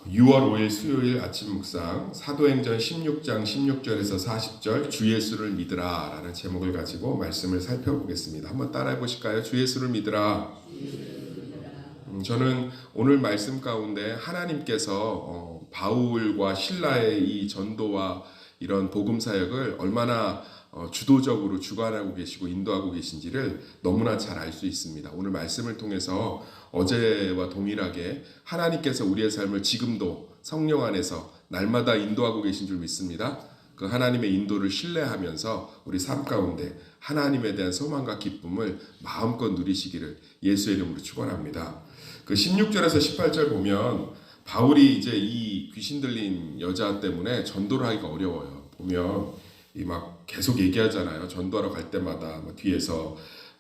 6월 5일 수요일 아침 묵상 사도행전 16장 16절에서 40절 주 예수를 믿으라 라는 제목을 가지고 말씀을 살펴보겠습니다. 한번 따라해 보실까요? 주 예수를 믿으라. 저는 오늘 말씀 가운데 하나님께서 바울과 실라의 이 전도와 이런 복음 사역을 얼마나 주도적으로 주관하고 계시고 인도하고 계신지를 너무나 잘 알 수 있습니다. 오늘 말씀을 통해서 어제와 동일하게 하나님께서 우리의 삶을 지금도 성령 안에서 날마다 인도하고 계신 줄 믿습니다. 그 하나님의 인도를 신뢰하면서 우리 삶 가운데 하나님에 대한 소망과 기쁨을 마음껏 누리시기를 예수의 이름으로 축원합니다. 그 16절에서 18절 보면 바울이 이제 이 귀신 들린 여자 때문에 전도를 하기가 어려워요. 보면 이 막 계속 얘기하잖아요. 전도하러 갈 때마다 뒤에서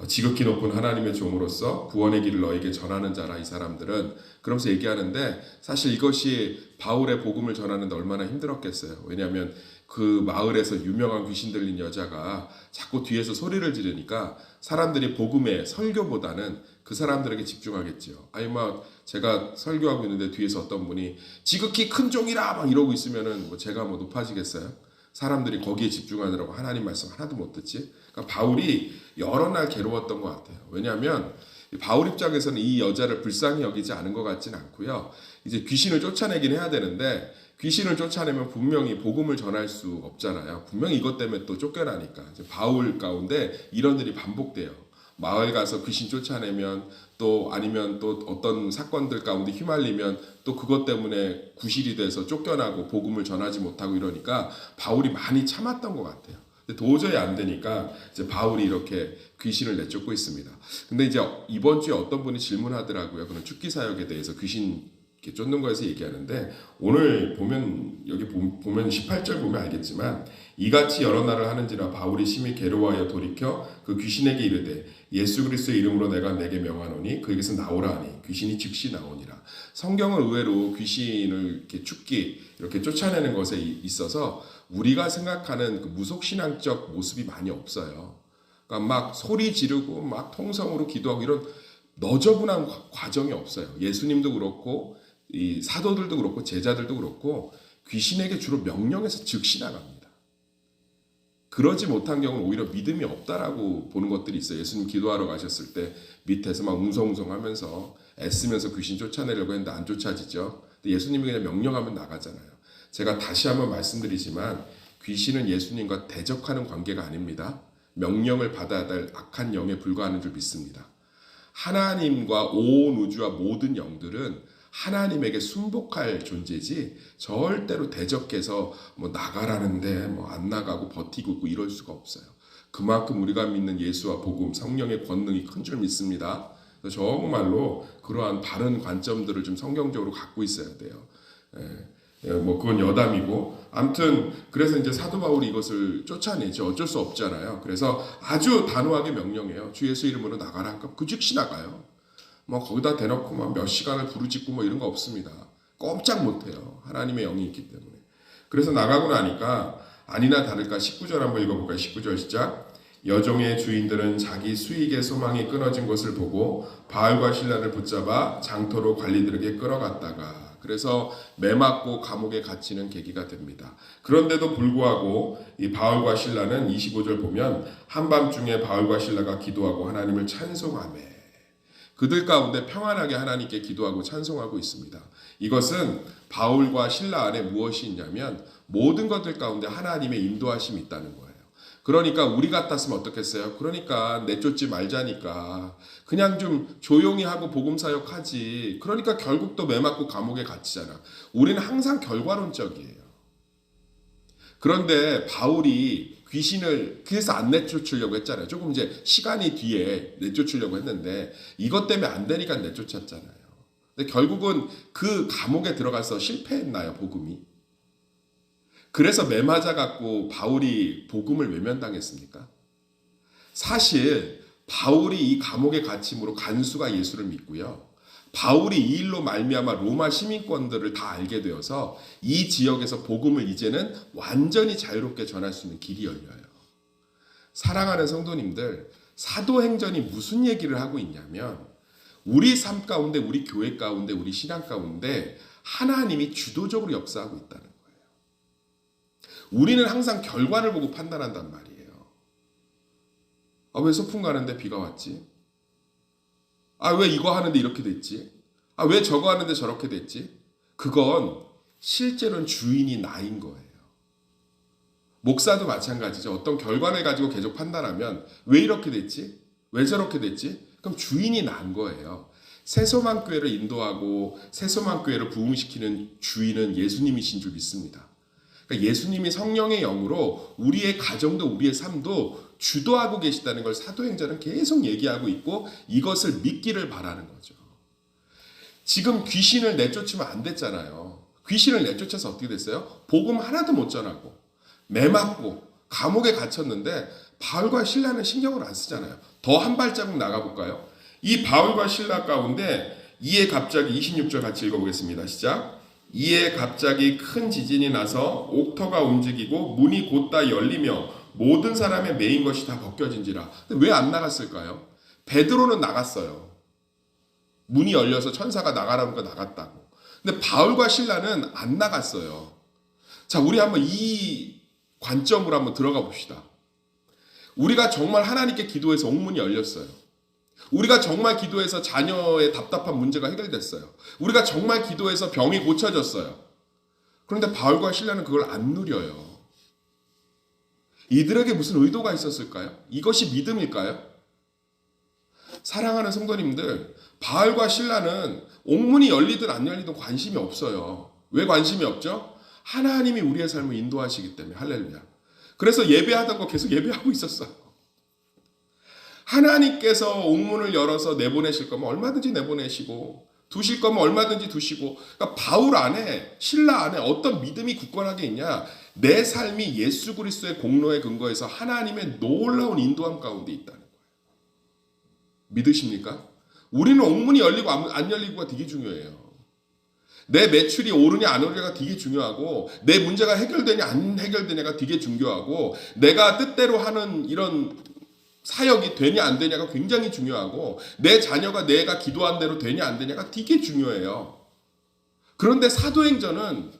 지극히 높은 하나님의 종으로서 구원의 길을 너에게 전하는 자라 이 사람들은 그러면서 얘기하는데 사실 이것이 바울의 복음을 전하는데 얼마나 힘들었겠어요. 왜냐하면 그 마을에서 유명한 귀신 들린 여자가 자꾸 뒤에서 소리를 지르니까 사람들이 복음의 설교보다는 그 사람들에게 집중하겠죠. 아니 막 제가 설교하고 있는데 뒤에서 어떤 분이 지극히 큰 종이라 막 이러고 있으면은 뭐 제가 뭐 높아지겠어요? 사람들이 거기에 집중하느라고 하나님 말씀 하나도 못 듣지. 그러니까 바울이 여러 날 괴로웠던 것 같아요. 왜냐하면 바울 입장에서는 이 여자를 불쌍히 여기지 않은 것 같진 않고요. 이제 귀신을 쫓아내긴 해야 되는데 귀신을 쫓아내면 분명히 복음을 전할 수 없잖아요. 분명히 이것 때문에 또 쫓겨나니까. 이제 바울 가운데 이런 일이 반복돼요. 마을 가서 귀신 쫓아내면 또 아니면 또 어떤 사건들 가운데 휘말리면 또 그것 때문에 구실이 돼서 쫓겨나고 복음을 전하지 못하고 이러니까 바울이 많이 참았던 것 같아요. 근데 도저히 안 되니까 이제 바울이 이렇게 귀신을 내쫓고 있습니다. 근데 이제 이번 주에 어떤 분이 질문하더라고요. 그런 죽기 사역에 대해서 귀신 이렇게 쫓는 거에서 얘기하는데 오늘 보면 여기 보면 18절 보면 알겠지만 이같이 여러 날을 하는지라 바울이 심히 괴로워하여 돌이켜 그 귀신에게 이르되 예수 그리스도의 이름으로 내가 내게 명하노니 그에게서 나오라 하니 귀신이 즉시 나오니라. 성경은 의외로 귀신을 이렇게 죽기 이렇게 쫓아내는 것에 있어서 우리가 생각하는 그 무속신앙적 모습이 많이 없어요. 그러니까 막 소리 지르고 막 통성으로 기도하고 이런 너저분한 과정이 없어요. 예수님도 그렇고 이 사도들도 그렇고 제자들도 그렇고 귀신에게 주로 명령해서 즉시 나갑니다. 그러지 못한 경우는 오히려 믿음이 없다라고 보는 것들이 있어요. 예수님 기도하러 가셨을 때 밑에서 막 웅성웅성하면서 애쓰면서 귀신 쫓아내려고 했는데 안 쫓아지죠. 근데 예수님이 그냥 명령하면 나가잖아요. 제가 다시 한번 말씀드리지만 귀신은 예수님과 대적하는 관계가 아닙니다. 명령을 받아야 될 악한 영에 불과하는 줄 믿습니다. 하나님과 온 우주와 모든 영들은 하나님에게 순복할 존재지 절대로 대적해서 뭐 나가라는데 뭐 안 나가고 버티고 있고 이럴 수가 없어요. 그만큼 우리가 믿는 예수와 복음, 성령의 권능이 큰 줄 믿습니다. 정말로 그러한 바른 관점들을 좀 성경적으로 갖고 있어야 돼요. 뭐 그건 여담이고 아무튼 그래서 이제 사도 바울이 이것을 쫓아내죠. 어쩔 수 없잖아요. 그래서 아주 단호하게 명령해요. 주 예수 이름으로 나가라. 그 즉시 나가요. 뭐 거기다 대놓고 막 몇 시간을 부르짖고 뭐 이런 거 없습니다. 꼼짝 못해요. 하나님의 영이 있기 때문에. 그래서 나가고 나니까 아니나 다를까 19절 한번 읽어볼까요? 19절 시작. 여종의 주인들은 자기 수익의 소망이 끊어진 것을 보고 바알과 신라를 붙잡아 장터로 관리들에게 끌어갔다가 그래서 매맞고 감옥에 갇히는 계기가 됩니다. 그런데도 불구하고 이 바울과 신라는 25절 보면 한밤중에 바울과 신라가 기도하고 하나님을 찬송하며 그들 가운데 평안하게 하나님께 기도하고 찬송하고 있습니다. 이것은 바울과 신라 안에 무엇이 있냐면 모든 것들 가운데 하나님의 인도하심이 있다는 거예요. 그러니까 우리 같았으면 어떻겠어요? 그러니까 내쫓지 말자니까 그냥 좀 조용히 하고 복음 사역하지. 그러니까 결국 또 매맞고 감옥에 갇히잖아. 우리는 항상 결과론적이에요. 그런데 바울이 귀신을 그래서 안 내쫓으려고 했잖아요. 조금 이제 시간이 뒤에 내쫓으려고 했는데 이것 때문에 안 되니까 내쫓았잖아요. 근데 결국은 그 감옥에 들어가서 실패했나요, 복음이? 그래서 매맞아 갖고 바울이 복음을 외면당했습니까? 사실 바울이 이 감옥에 갇힘으로 간수가 예수를 믿고요. 바울이 이 일로 말미암아 로마 시민권들을 다 알게 되어서 이 지역에서 복음을 이제는 완전히 자유롭게 전할 수 있는 길이 열려요. 사랑하는 성도님들, 사도행전이 무슨 얘기를 하고 있냐면 우리 삶 가운데, 우리 교회 가운데, 우리 신앙 가운데 하나님이 주도적으로 역사하고 있다는 거예요. 우리는 항상 결과를 보고 판단한단 말이에요. 왜 소풍 가는데 비가 왔지? 왜 이거 하는데 이렇게 됐지? 왜 저거 하는데 저렇게 됐지? 그건 실제로는 주인이 나인 거예요. 목사도 마찬가지죠. 어떤 결과를 가지고 계속 판단하면 왜 이렇게 됐지? 왜 저렇게 됐지? 그럼 주인이 난 거예요. 새소망교회를 인도하고 새소망교회를 부흥시키는 주인은 예수님이신 줄 믿습니다. 그러니까 예수님이 성령의 영으로 우리의 가정도 우리의 삶도 주도하고 계시다는 걸 사도행전은 계속 얘기하고 있고 이것을 믿기를 바라는 거죠. 지금 귀신을 내쫓으면 안 됐잖아요. 귀신을 내쫓아서 어떻게 됐어요? 복음 하나도 못 전하고 매맞고 감옥에 갇혔는데 바울과 실라는 신경을 안 쓰잖아요. 더 한 발자국 나가볼까요? 이 바울과 실라 가운데 이에 갑자기 26절 같이 읽어보겠습니다. 시작. 이에 갑자기 큰 지진이 나서 옥터가 움직이고 문이 곧다 열리며 모든 사람의 매인 것이 다 벗겨진지라. 왜 안 나갔을까요? 베드로는 나갔어요. 문이 열려서 천사가 나가라니까 나갔다고. 근데 바울과 실라는 안 나갔어요. 자, 우리 한번 이 관점으로 한번 들어가 봅시다. 우리가 정말 하나님께 기도해서 옥문이 열렸어요. 우리가 정말 기도해서 자녀의 답답한 문제가 해결됐어요. 우리가 정말 기도해서 병이 고쳐졌어요. 그런데 바울과 실라는 그걸 안 누려요. 이들에게 무슨 의도가 있었을까요? 이것이 믿음일까요? 사랑하는 성도님들, 바울과 실라는 옥문이 열리든 안 열리든 관심이 없어요. 왜 관심이 없죠? 하나님이 우리의 삶을 인도하시기 때문에. 할렐루야. 그래서 예배하던 거 계속 예배하고 있었어요. 하나님께서 옥문을 열어서 내보내실 거면 얼마든지 내보내시고 두실 거면 얼마든지 두시고, 그러니까 바울 안에 실라 안에 어떤 믿음이 굳건하게 있냐? 내 삶이 예수 그리스도의 공로에 근거해서 하나님의 놀라운 인도함 가운데 있다는 거예요. 믿으십니까? 우리는 옥문이 열리고 안 열리고가 되게 중요해요. 내 매출이 오르냐 안 오르냐가 되게 중요하고, 내 문제가 해결되냐 안 해결되냐가 되게 중요하고, 내가 뜻대로 하는 이런 사역이 되냐 안 되냐가 굉장히 중요하고, 내 자녀가 내가 기도한 대로 되냐 안 되냐가 되게 중요해요. 그런데 사도행전은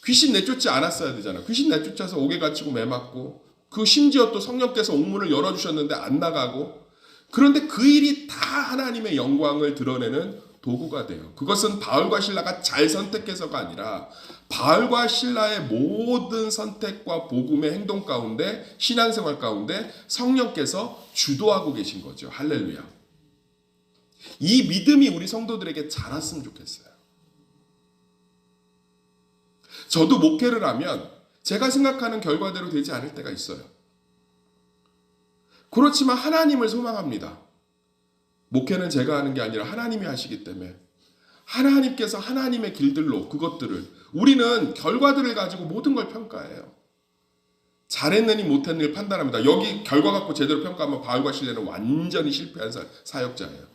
귀신 내쫓지 않았어야 되잖아. 귀신 내쫓아서 옥에 갇히고 매맞고, 그 심지어 또 성령께서 옥문을 열어주셨는데 안 나가고, 그런데 그 일이 다 하나님의 영광을 드러내는 도구가 돼요. 그것은 바울과 실라가 잘 선택해서가 아니라 바울과 실라의 모든 선택과 복음의 행동 가운데, 신앙생활 가운데 성령께서 주도하고 계신 거죠. 할렐루야. 이 믿음이 우리 성도들에게 자랐으면 좋겠어요. 저도 목회를 하면 제가 생각하는 결과대로 되지 않을 때가 있어요. 그렇지만 하나님을 소망합니다. 목회는 제가 하는 게 아니라 하나님이 하시기 때문에 하나님께서 하나님의 길들로 그것들을, 우리는 결과들을 가지고 모든 걸 평가해요. 잘했느니 못했느니 판단합니다. 여기 결과 갖고 제대로 평가하면 바울과 실라는 완전히 실패한 사역자예요.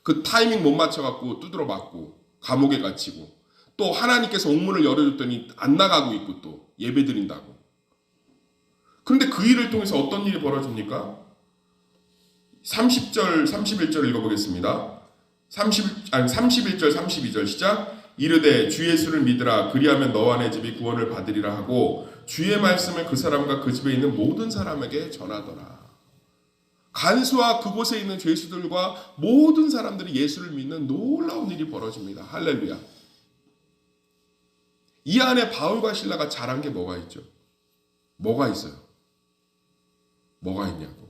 그 타이밍 못 맞춰갖고 두드러 맞고 감옥에 갇히고, 또 하나님께서 옥문을 열어줬더니 안 나가고 있고 또 예배 드린다고. 그런데 그 일을 통해서 어떤 일이 벌어집니까? 30절 31절 읽어보겠습니다. 31절 32절 시작. 이르되 주 예수를 믿으라. 그리하면 너와 내 집이 구원을 받으리라 하고 주의 말씀을 그 사람과 그 집에 있는 모든 사람에게 전하더라. 간수와 그곳에 있는 죄수들과 모든 사람들이 예수를 믿는 놀라운 일이 벌어집니다. 할렐루야. 이 안에 바울과 실라가 잘한 게 뭐가 있죠? 뭐가 있어요? 뭐가 있냐고.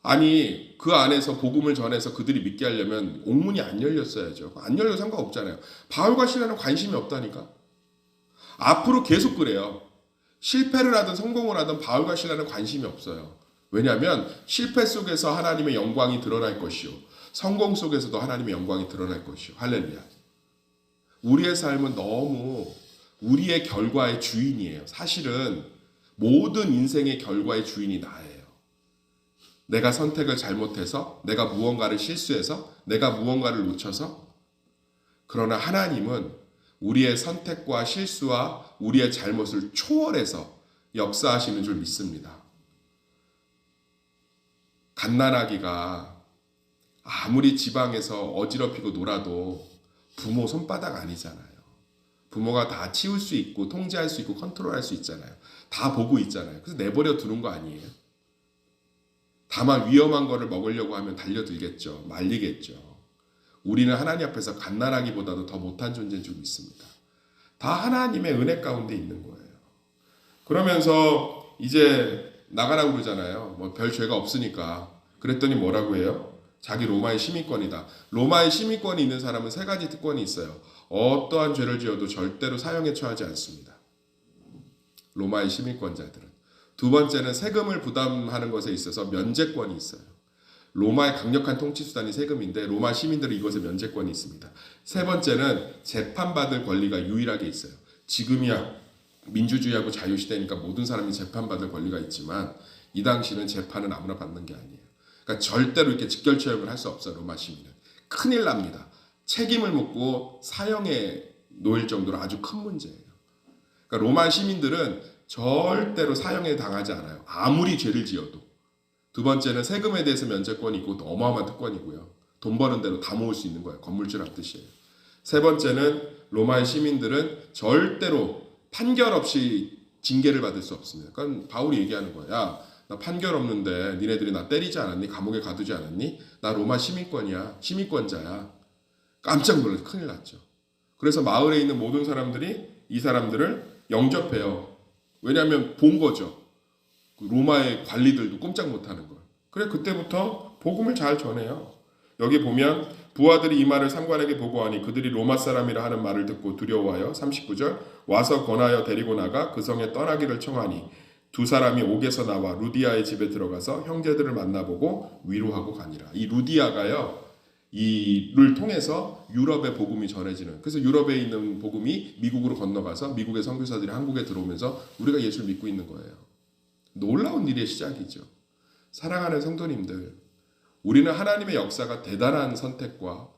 아니, 그 안에서 복음을 전해서 그들이 믿게 하려면 옥문이 안 열렸어야죠. 안 열려도 상관없잖아요. 바울과 실라는 관심이 없다니까. 앞으로 계속 그래요. 실패를 하든 성공을 하든 바울과 실라는 관심이 없어요. 왜냐하면 실패 속에서 하나님의 영광이 드러날 것이요, 성공 속에서도 하나님의 영광이 드러날 것이요. 할렐루야. 우리의 삶은 너무 우리의 결과의 주인이에요. 사실은 모든 인생의 결과의 주인이 나예요. 내가 선택을 잘못해서, 내가 무언가를 실수해서, 내가 무언가를 놓쳐서. 그러나 하나님은 우리의 선택과 실수와 우리의 잘못을 초월해서 역사하시는 줄 믿습니다. 갓난아기가 아무리 지방에서 어지럽히고 놀아도 부모 손바닥 아니잖아요. 부모가 다 치울 수 있고 통제할 수 있고 컨트롤할 수 있잖아요. 다 보고 있잖아요. 그래서 내버려 두는 거 아니에요. 다만 위험한 거를 먹으려고 하면 달려들겠죠. 말리겠죠. 우리는 하나님 앞에서 갓난아기보다도 더 못한 존재인 줄 믿습니다. 다 하나님의 은혜 가운데 있는 거예요. 그러면서 이제 나가라고 그러잖아요. 뭐 별 죄가 없으니까. 그랬더니 뭐라고 해요? 자기 로마의 시민권이다. 로마의 시민권이 있는 사람은 세 가지 특권이 있어요. 어떠한 죄를 지어도 절대로 사형에 처하지 않습니다. 로마의 시민권자들은. 두 번째는 세금을 부담하는 것에 있어서 면제권이 있어요. 로마의 강력한 통치수단이 세금인데 로마 시민들은 이것에 면제권이 있습니다. 세 번째는 재판받을 권리가 유일하게 있어요. 지금이야 민주주의하고 자유시대니까 모든 사람이 재판받을 권리가 있지만 이 당시는 재판은 아무나 받는 게 아니에요. 그러니까 절대로 이렇게 직결처형을 할 수 없어요. 로마 시민은. 큰일 납니다. 책임을 묻고 사형에 놓일 정도로 아주 큰 문제예요. 그러니까 로마 시민들은 절대로 사형에 당하지 않아요. 아무리 죄를 지어도. 두 번째는 세금에 대해서 면제권이 있고 어마어마한 특권이고요. 돈 버는 대로 다 모을 수 있는 거예요. 건물줄 앞듯이에요. 세 번째는 로마의 시민들은 절대로 판결 없이 징계를 받을 수 없습니다. 그러니까 바울이 얘기하는 거야. 야, 나 판결 없는데 니네들이 나 때리지 않았니? 감옥에 가두지 않았니? 나 로마 시민권이야. 시민권자야. 깜짝 놀라서 큰일 났죠. 그래서 마을에 있는 모든 사람들이 이 사람들을 영접해요. 왜냐하면 본 거죠. 로마의 관리들도 꼼짝 못하는 걸. 그래 그때부터 복음을 잘 전해요. 여기 보면 부하들이 이 말을 상관에게 보고하니 그들이 로마 사람이라 하는 말을 듣고 두려워하여 39절 와서 권하여 데리고 나가 그 성에 떠나기를 청하니 두 사람이 옥에서 나와 루디아의 집에 들어가서 형제들을 만나보고 위로하고 가니라. 이 루디아가요. 이를 통해서 유럽의 복음이 전해지는. 그래서 유럽에 있는 복음이 미국으로 건너가서 미국의 선교사들이 한국에 들어오면서 우리가 예수를 믿고 있는 거예요. 놀라운 일의 시작이죠. 사랑하는 성도님들, 우리는 하나님의 역사가 대단한 선택과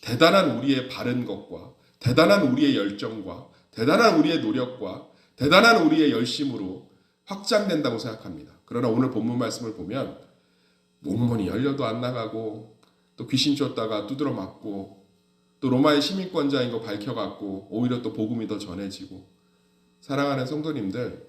대단한 우리의 바른 것과 대단한 우리의 열정과 대단한 우리의 노력과 대단한 우리의 열심으로 확장된다고 생각합니다. 그러나 오늘 본문 말씀을 보면 목문이 열려도 안 나가고 또 귀신 쫓다가 두드러 맞고 또 로마의 시민권자인 거 밝혀갖고 오히려 또 복음이 더 전해지고. 사랑하는 성도님들,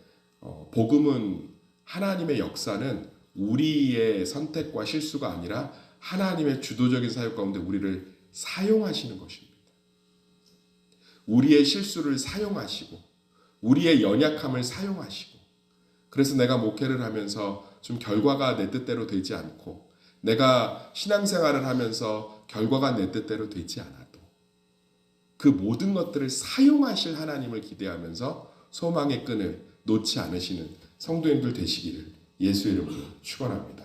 복음은 하나님의 역사는 우리의 선택과 실수가 아니라 하나님의 주도적인 사역 가운데 우리를 사용하시는 것입니다. 우리의 실수를 사용하시고 우리의 연약함을 사용하시고. 그래서 내가 목회를 하면서 좀 결과가 내 뜻대로 되지 않고 내가 신앙생활을 하면서 결과가 내 뜻대로 되지 않아도 그 모든 것들을 사용하실 하나님을 기대하면서 소망의 끈을 놓지 않으시는 성도님들 되시기를 예수의 이름으로 축원합니다.